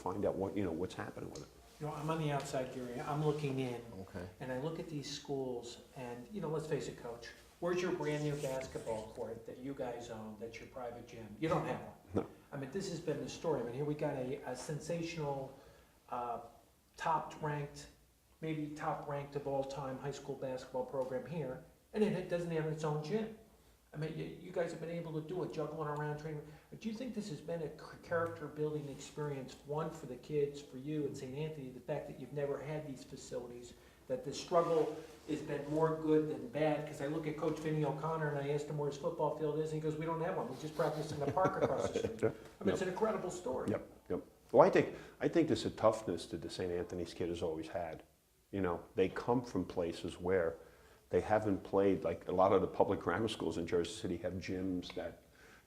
find out what's happening with it. You know, I'm on the outside, Gary. I'm looking in, Okay. and I look at these schools, and, you know, let's face it, Coach, where's your brand-new basketball court that you guys own, that's your private gym? You don't have one. No. I mean, this has been the story. I mean, here we got a sensational, top-ranked, maybe top-ranked of all-time high school basketball program here, and it doesn't have its own gym. I mean, you guys have been able to do it, juggling around, training. But do you think this has been a character-building experience, one, for the kids, for you at St. Anthony, the fact that you've never had these facilities, that the struggle has been more good than bad? Because I look at Coach Vinny O'Connor and I asked him where his football field is, and he goes, we don't have one. We just practice in the park across the street. I mean, it's an incredible story. Yep, yep. Well, I think there's a toughness that the St. Anthony's kid has always had. You know, they come from places where they haven't played, like a lot of the public grammar schools in Jersey City have gyms that,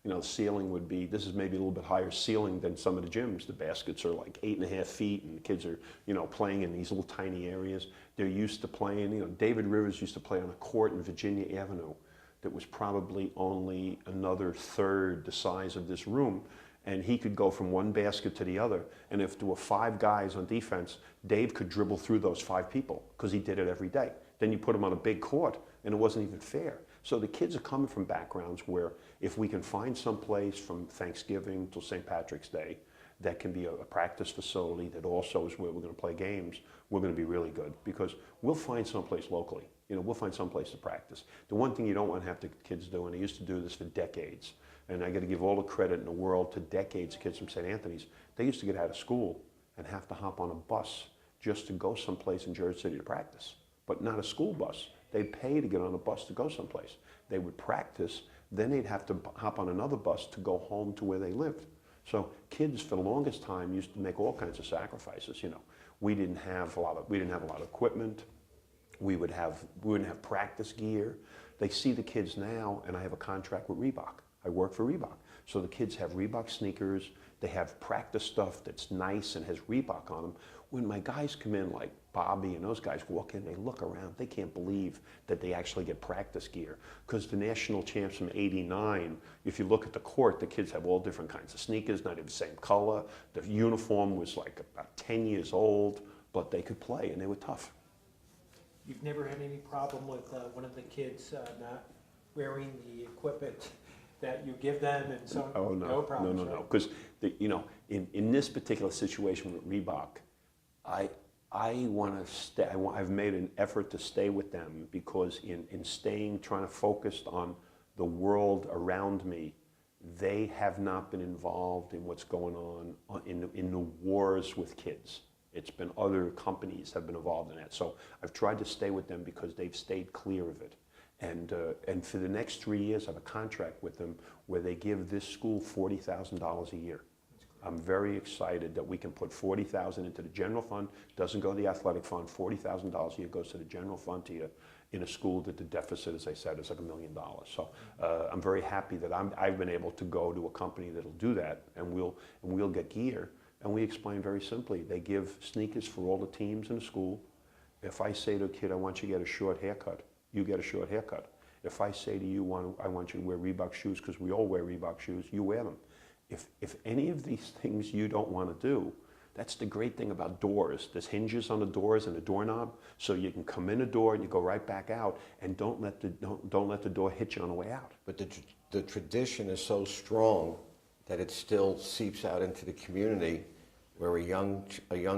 you know, ceiling would be, this is maybe a little bit higher ceiling than some of the gyms. The baskets are like 8.5 feet and the kids are, you know, playing in these little tiny areas. They're used to playing, you know, David Rivers used to play on a court in Virginia Avenue that was probably only another third the size of this room. And he could go from one basket to the other. And if there were 5 guys on defense, Dave could dribble through those 5 people because he did it every day. Then you put him on a big court and it wasn't even fair. So the kids are coming from backgrounds where if we can find some place from Thanksgiving till St. Patrick's Day that can be a practice facility that also is where we're going to play games, we're going to be really good because we'll find someplace locally. You know, we'll find someplace to practice. The one thing you don't want to have the kids do, and they used to do this for decades, and I got to give all the credit in the world to decades of kids from St. Anthony's, they used to get out of school and have to hop on a bus just to go someplace in Jersey City to practice, but not a school bus. They'd pay to get on a bus to go someplace. They would practice, then they'd have to hop on another bus to go home to where they lived. So kids for the longest time used to make all kinds of sacrifices. You know, we didn't have a lot of equipment. We wouldn't have practice gear. They see the kids now, and I have a contract with Reebok. I work for Reebok. So the kids have Reebok sneakers. They have practice stuff that's nice and has Reebok on them. When my guys come in, like Bobby and those guys walk in, they look around, they can't believe that they actually get practice gear. Because the national champs from '89, if you look at the court, the kids have all different kinds of sneakers, not even the same color. The uniform was like about 10 years old, but they could play and they were tough. You've never had any problem with one of the kids not wearing the equipment that you give them and so on? Oh, no. No problems, No. Because, you know, in this particular situation with Reebok, I want to stay. I've made an effort to stay with them because in staying, trying to focus on the world around me, they have not been involved in what's going on in the wars with kids. It's been other companies have been involved in that. So I've tried to stay with them because they've stayed clear of it. And for the next 3 years, I have a contract with them where they give this school $40,000 a year. I'm very excited that we can put $40,000 into the general fund. Doesn't go to the athletic fund. $40,000 a year goes to the general fund in a school that the deficit, as I said, is like $1 million. So I'm very happy that I've been able to go to a company that'll do that, and we'll get gear. And we explain very simply. They give sneakers for all the teams in the school. If I say to a kid, I want you to get a short haircut, you get a short haircut. If I say to you, I want you to wear Reebok shoes, because we all wear Reebok shoes, you wear them. If any of these things you don't want to do, that's the great thing about doors. There's hinges on the doors and a doorknob, so you can come in a door and you go right back out, and don't let the door hit you on the way out. But the tradition is so strong that it still seeps out into the community, where a young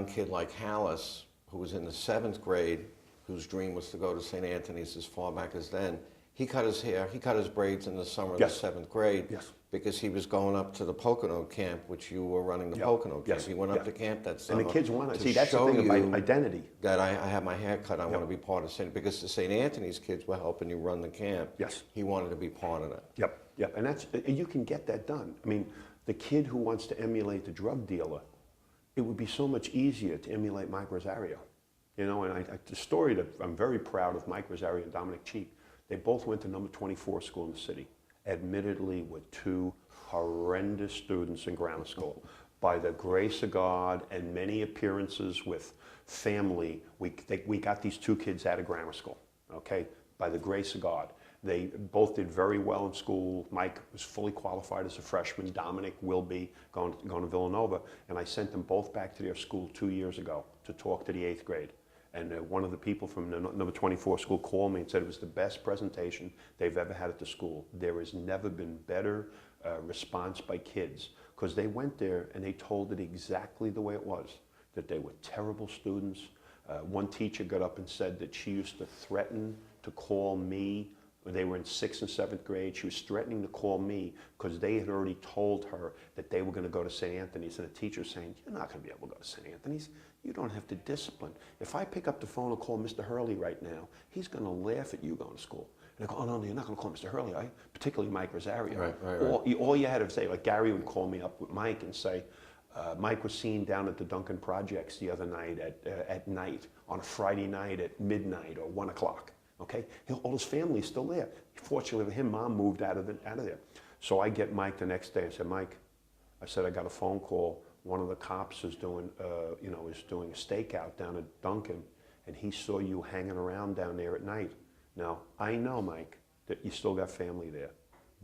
kid like Hallis, who was in the 7th grade, whose dream was to go to St. Anthony's as far back as then, he cut his hair, he cut his braids in the summer of the 7th grade. Yes. Because he was going up to the Pocono camp, which you were running the Pocono camp. Yes. He went up to camp that summer. And the kids want to see, that's the thing about identity. That I have my hair cut, I want to be part of St. Because the St. Anthony's kids were helping you run the camp. Yes. He wanted to be part of that. Yep. And you can get that done. I mean, the kid who wants to emulate the drug dealer, it would be so much easier to emulate Mike Rosario. You know, and the story that I'm very proud of, Mike Rosario and Dominic Cheek, they both went to number 24 school in the city, admittedly with 2 horrendous students in grammar school. By the grace of God and many appearances with family, we got these 2 kids out of grammar school, okay, by the grace of God. They both did very well in school. Mike was fully qualified as a freshman. Dominic will be going to Villanova. And I sent them both back to their school 2 years ago to talk to the 8th grade. And one of the people from the number 24 school called me and said it was the best presentation they've ever had at the school. There has never been better response by kids, because they went there and they told it exactly the way it was, that they were terrible students. One teacher got up and said that she used to threaten to call me when they were in 6th and 7th grade. She was threatening to call me because they had already told her that they were going to go to St. Anthony's, and the teacher saying, you're not going to be able to go to St. Anthony's. You don't have to discipline. If I pick up the phone and call Mr. Hurley right now, he's going to laugh at you going to school. And I go, oh no, you're not going to call Mr. Hurley, are you? Particularly Mike Rosario. Right. All you had to say, like Gary would call me up with Mike and say, Mike was seen down at the Duncan Projects the other night at night, on a Friday night at midnight or 1 o'clock. Okay, all his family's still there. Fortunately for him, Mom moved out of there. So I get Mike the next day. I said, Mike, I said I got a phone call. One of the cops is doing a stakeout down at Duncan, and he saw you hanging around down there at night. Now I know, Mike, that you still got family there,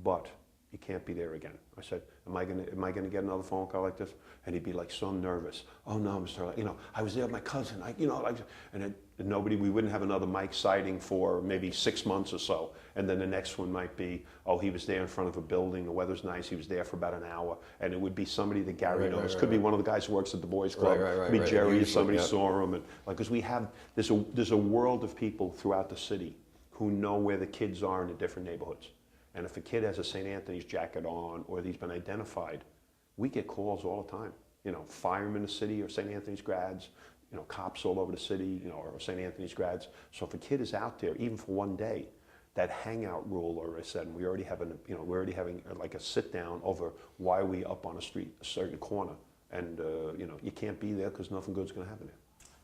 but you can't be there again. I said, am I gonna get another phone call like this? And he'd be like so nervous. Oh no, Mr. I was there with my cousin. We wouldn't have another Mike sighting for maybe 6 months or so. And then the next one might be, oh, he was there in front of a building, the weather's nice, he was there for about an hour. And it would be somebody that Gary knows. Could be one of the guys who works at the boys club. Could be Jerry, or somebody saw him. And because there's a world of people throughout the city who know where the kids are in the different neighborhoods. And if a kid has a St. Anthony's jacket on, or he's been identified, we get calls all the time. Firemen in the city or St. Anthony's grads, cops all over the city, or St. Anthony's grads. So if a kid is out there, even for one day, that hangout rule, or I said, we're already having like a sit down over why are we up on a street, a certain corner, and you can't be there because nothing good's going to happen there.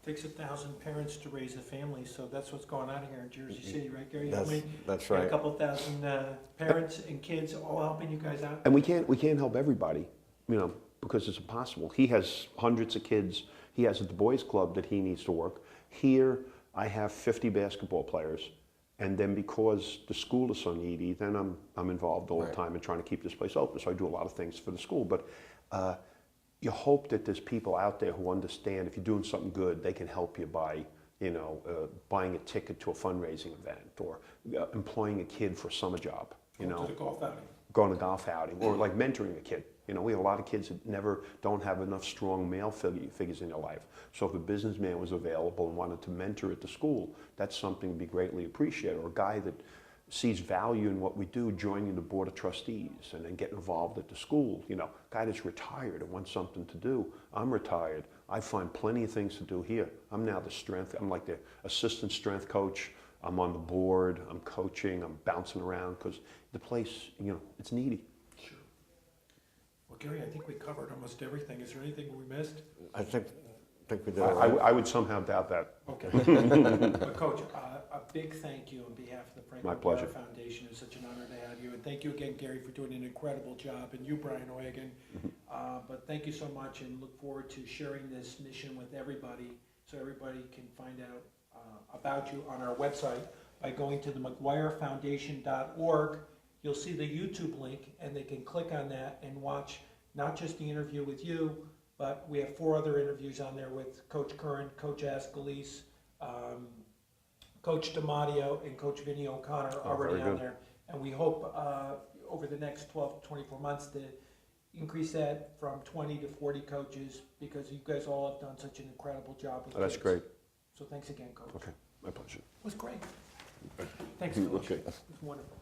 Takes 1,000 parents to raise a family, so that's what's going on here in Jersey City, right, Gary? That's right. A couple thousand parents and kids all helping you guys out. And we can't help everybody, because it's impossible. He has hundreds of kids. He has at the boys club that he needs to work. Here, I have 50 basketball players, and then because the school is so needy, then I'm involved all the time in trying to keep this place open. So I do a lot of things for the school, but. You hope that there's people out there who understand if you're doing something good, they can help you by, buying a ticket to a fundraising event, or employing a kid for a summer job. Going to the golf outing. Going to a golf outing, or like mentoring a kid. We have a lot of kids that don't have enough strong male figures in their life. So if a businessman was available and wanted to mentor at the school, that's something to be greatly appreciated. Or a guy that sees value in what we do, joining the board of trustees and then getting involved at the school. Guy that's retired and wants something to do. I'm retired. I find plenty of things to do here. I'm now I'm like the assistant strength coach. I'm on the board, I'm coaching, I'm bouncing around because the place, it's needy. Sure. Well, Gary, I think we covered almost everything. Is there anything we missed? I think we did. I would somehow doubt that. Okay. But Coach, a big thank you on behalf of the Frank McGuire Foundation. It's such an honor to have you. And thank you again, Gary, for doing an incredible job. And you, Brian Oegan. But thank you so much, and look forward to sharing this mission with everybody so everybody can find out about you on our website by going to the McGuireFoundation.org. You'll see the YouTube link, and they can click on that and watch not just the interview with you, but we have 4 other interviews on there with Coach Curran, Coach Ascalise, Coach DiMatteo, and Coach Vinny O'Connor already on there. And we hope over the next 12 to 24 months to increase that from 20 to 40 coaches, because you guys all have done such an incredible job with That's kids. great. So thanks again, Coach. Okay, my pleasure. It was great. Thanks, Coach. Okay. It was wonderful.